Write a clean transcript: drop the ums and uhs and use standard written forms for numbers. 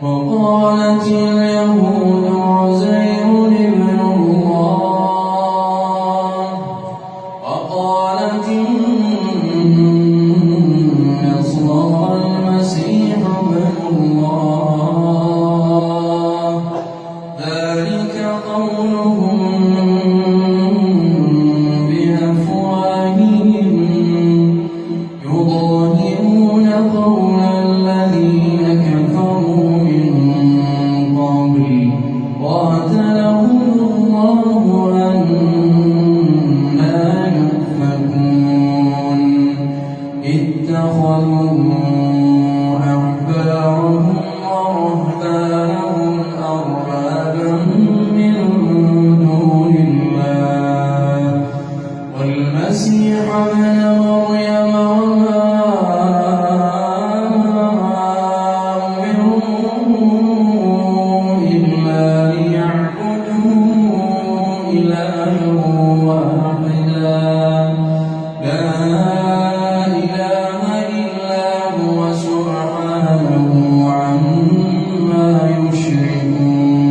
وقالت اليهود عزير ابن الله وقالت النصارى المسيح ابن الله ذلك قولهم بأفواههم يضاهئون قول الذين كفروا من قبل قاتلهم الله أنى يؤفكون اتخذوا أحبارهم ورهبانهم أربابا من دون الله والمسيح ابن مريم وما أمروا إلا ليعبدوا إلها واحدا لا إله إلا هو سبحانه عما يشركون